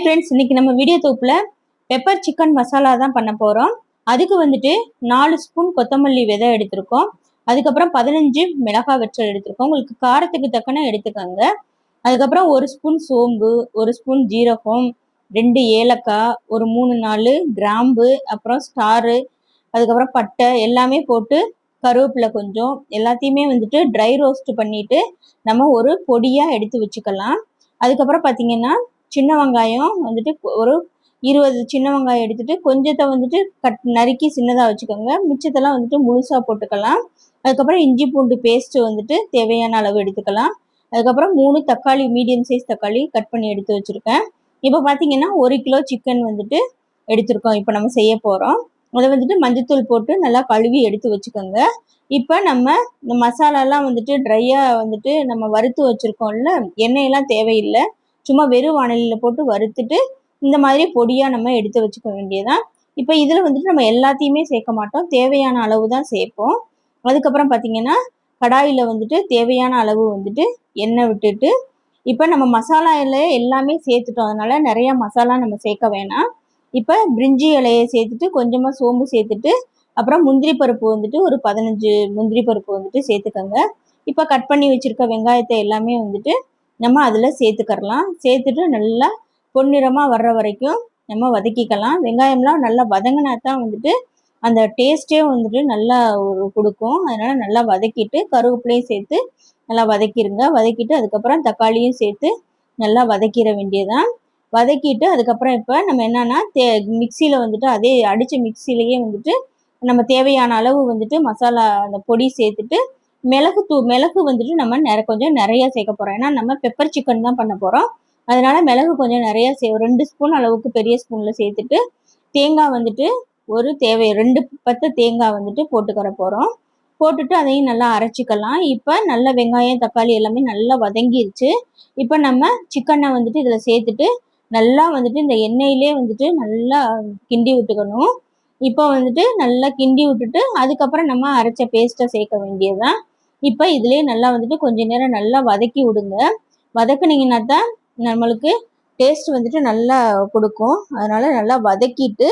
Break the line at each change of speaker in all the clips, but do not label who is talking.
Friends, இன்னைக்கு நம்ம video தொகுப்புல pepper chicken masala தான் பண்ண போறோம். அதுக்கு வந்துட்டு 4 ஸ்பூன் கொத்தமல்லி விதை எடுத்திருக்கோம். அதுக்கப்புறம் 15 மிளகாய் வற்றல் எடுத்திருக்கோம். உங்களுக்கு காரத்துக்கு தக்கன எடுத்துக்கோங்க. அதுக்கப்புறம் 1 ஸ்பூன் சோம்பு, 1 ஸ்பூன் ஜீரகம், 2 ஏலக்காய், ஒரு 3-4 கிராம்பு, அப்புறம் ஸ்டாரு, அதுக்கப்புறம் பட்டை எல்லாமே போட்டு கருவேப்பிலை கொஞ்சம் எல்லாத்தையுமே வந்துட்டு ட்ரை ரோஸ்ட் பண்ணிட்டு நம்ம ஒரு பொடியா எடுத்து வச்சுக்கலாம். அதுக்கப்புறம் பார்த்தீங்கன்னா சின்ன வெங்காயம் வந்துட்டு ஒரு 20 சின்ன வெங்காயம் எடுத்துட்டு கொஞ்சத்தை வந்துட்டு நறுக்கி சின்னதாக வச்சுக்கோங்க. மிச்சத்தெல்லாம் வந்துட்டு முழுசாக போட்டுக்கலாம். அதுக்கப்புறம் இஞ்சி பூண்டு பேஸ்ட்டு வந்துட்டு தேவையான அளவு எடுத்துக்கலாம். அதுக்கப்புறம் 3 தக்காளி, மீடியம் சைஸ் தக்காளி கட் பண்ணி எடுத்து வச்சுருக்கேன். இப்போ பார்த்தீங்கன்னா 1 கிலோ சிக்கன் வந்துட்டு எடுத்திருக்கோம். இப்போ நம்ம செய்ய போகிறோம். அதை வந்துட்டு மஞ்சத்தூள் போட்டு நல்லா கழுவி எடுத்து வச்சுக்கோங்க. இப்போ நம்ம இந்த மசாலாலாம் வந்துட்டு ட்ரையாக வந்துட்டு நம்ம வறுத்து வச்சுருக்கோம்ல, எண்ணெயெல்லாம் தேவையில்லை. சும்மா வெறும் வாணலியில் போட்டு வறுத்துட்டு இந்த மாதிரி பொடியாக நம்ம எடுத்து வச்சுக்க வேண்டியதான். இப்போ இதில் வந்துட்டு நம்ம எல்லாத்தையுமே சேர்க்க மாட்டோம், தேவையான அளவு தான் சேர்ப்போம். அதுக்கப்புறம் பார்த்தீங்கன்னா கடாயில் வந்துட்டு தேவையான அளவு வந்துட்டு எண்ணெய் விட்டுட்டு இப்போ நம்ம மசாலாவில் எல்லாமே சேர்த்துட்டோம். அதனால் நிறையா மசாலா நம்ம சேர்க்க வேணாம். இப்போ பிரிஞ்சி இலையை சேர்த்துட்டு கொஞ்சமாக சோம்பு சேர்த்துட்டு அப்புறம் முந்திரி பருப்பு வந்துட்டு ஒரு 15 முந்திரி பருப்பு வந்துட்டு சேர்த்துக்கோங்க. இப்போ கட் பண்ணி வச்சுருக்க வெங்காயத்தை எல்லாமே வந்துட்டு நம்ம அதில் சேர்த்துக்கறலாம். சேர்த்துட்டு நல்லா பொன்னிறமாக வர்ற வரைக்கும் நம்ம வதக்கிக்கலாம். வெங்காயம்லாம் நல்லா வதங்கினா தான் வந்துட்டு அந்த டேஸ்ட்டே வந்துட்டு நல்லா கொடுக்கும். அதனால் நல்லா வதக்கிட்டு கருவேப்பிலையும் சேர்த்து நல்லா வதக்கிடுங்க. வதக்கிட்டு அதுக்கப்புறம் தக்காளியும் சேர்த்து நல்லா வதக்கிட வேண்டியதான். வதக்கிட்டு அதுக்கப்புறம் இப்போ நம்ம என்னென்னா மிக்சியில் வந்துட்டு அதே அடித்த மிக்சியிலேயே வந்துட்டு நம்ம தேவையான அளவு வந்துட்டு மசாலா அந்த பொடி சேர்த்துட்டு மிளகு வந்துட்டு நம்ம கொஞ்சம் நிறையா சேர்க்க போகிறோம். ஏன்னா நம்ம பெப்பர் சிக்கன் தான் பண்ண போகிறோம். அதனால் மிளகு கொஞ்சம் நிறையா 2 ஸ்பூன் அளவுக்கு பெரிய ஸ்பூனில் சேர்த்துட்டு தேங்காய் வந்துட்டு ஒரு 2 பத்து தேங்காய் வந்துட்டு போட்டுக்கிற போகிறோம். போட்டுட்டு அதையும் நல்லா அரைச்சிக்கலாம். இப்போ நல்ல வெங்காயம் தக்காளி எல்லாமே நல்லா வதங்கிருச்சு. இப்போ நம்ம சிக்கனை வந்துட்டு இதில் சேர்த்துட்டு நல்லா வந்துட்டு இந்த எண்ணெயிலே வந்துட்டு நல்லா கிண்டி விட்டுக்கணும். இப்போ வந்துட்டு நல்லா கிண்டி விட்டுட்டு அதுக்கப்புறம் நம்ம அரைச்ச பேஸ்ட்டை சேர்க்க வேண்டியதுதான். இப்போ இதுலேயே நல்லா வந்துட்டு கொஞ்ச நேரம் நல்லா வதக்கி விடுங்க. வதக்குனீங்கன்னா தான் நம்மளுக்கு டேஸ்ட் வந்துட்டு நல்லா கொடுக்கும். அதனால் நல்லா வதக்கிட்டு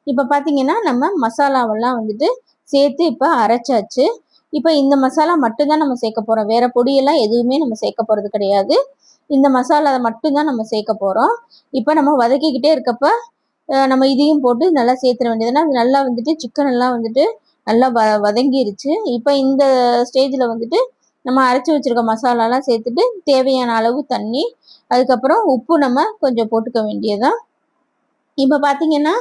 இப்போ பார்த்தீங்கன்னா நம்ம மசாலாவெல்லாம் வந்துட்டு சேர்த்து இப்போ அரைச்சாச்சு. இப்போ இந்த மசாலா மட்டும்தான் நம்ம சேர்க்க போகிறோம். வேறு பொடியெல்லாம் எதுவுமே நம்ம சேர்க்க போகிறது கிடையாது. இந்த மசாலா மட்டும்தான் நம்ம சேர்க்க போகிறோம். இப்போ நம்ம வதக்கிக்கிட்டே இருக்கப்போ நம்ம இதையும் போட்டு நல்லா சேர்த்துட வேண்டியதுன்னா அது நல்லா வந்துட்டு சிக்கன் எல்லாம் வந்துட்டு நல்லா வதங்கிருச்சு. இப்போ இந்த ஸ்டேஜில் வந்துட்டு நம்ம அரைச்சி வச்சுருக்க மசாலாலாம் சேர்த்துட்டு தேவையான அளவு தண்ணி, அதுக்கப்புறம் உப்பு நம்ம கொஞ்சம் போட்டுக்க வேண்டியதான். இப்போ பார்த்தீங்கன்னா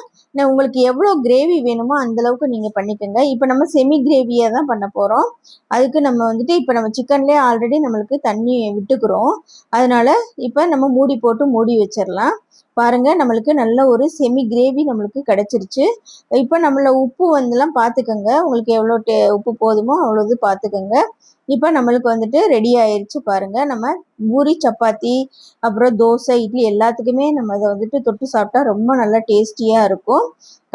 உங்களுக்கு எவ்வளோ கிரேவி வேணுமோ அந்தளவுக்கு நீங்கள் பண்ணிக்கோங்க. இப்போ நம்ம செமி கிரேவியாக தான் பண்ண போகிறோம். அதுக்கு நம்ம வந்துட்டு இப்போ நம்ம சிக்கன்லேயே ஆல்ரெடி நம்மளுக்கு தண்ணி விட்டுக்கிறோம். அதனால் இப்போ நம்ம மூடி போட்டு மூடி வச்சிடலாம். பாருங்கள், நம்மளுக்கு நல்ல ஒரு செமி கிரேவி நம்மளுக்கு கிடச்சிருச்சு. இப்போ நம்மள உப்பு வந்துலாம் பார்த்துக்கோங்க. உங்களுக்கு எவ்வளோ உப்பு போதுமோ அவ்வளோது பார்த்துக்கோங்க. இப்போ நம்மளுக்கு வந்துட்டு ரெடி ஆயிடுச்சு. பாருங்கள், நம்ம பூரி சப்பாத்தி அப்புறம் தோசை இட்லி எல்லாத்துக்குமே நம்ம அதை வந்துட்டு தொட்டு சாப்பிட்டா ரொம்ப நல்லா டேஸ்டியாக இருக்கும்.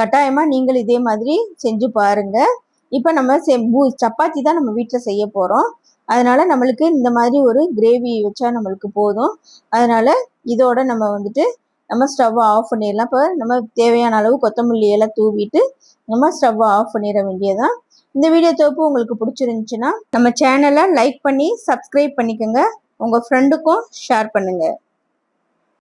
கட்டாயமாக நீங்கள் இதே மாதிரி செஞ்சு பாருங்கள். இப்போ நம்ம சப்பாத்தி தான் நம்ம வீட்டில் செய்ய போகிறோம். அதனால் நம்மளுக்கு இந்த மாதிரி ஒரு கிரேவி வச்சா நம்மளுக்கு போதும். அதனால் இதோட நம்ம வந்துட்டு நம்ம ஸ்டவ்வை ஆஃப் பண்ணிடலாம். இப்போ நம்ம தேவையான அளவு கொத்தமல்லி எல்லாம் தூவிட்டு நம்ம ஸ்டவ்வை ஆஃப் பண்ணிட வேண்டியதான். இந்த வீடியோ தொகுப்பு உங்களுக்கு பிடிச்சிருந்துச்சுன்னா நம்ம சேனலை லைக் பண்ணி சப்ஸ்கிரைப் பண்ணிக்கோங்க. உங்கள் ஃப்ரெண்டுக்கும் ஷேர் பண்ணுங்கள்.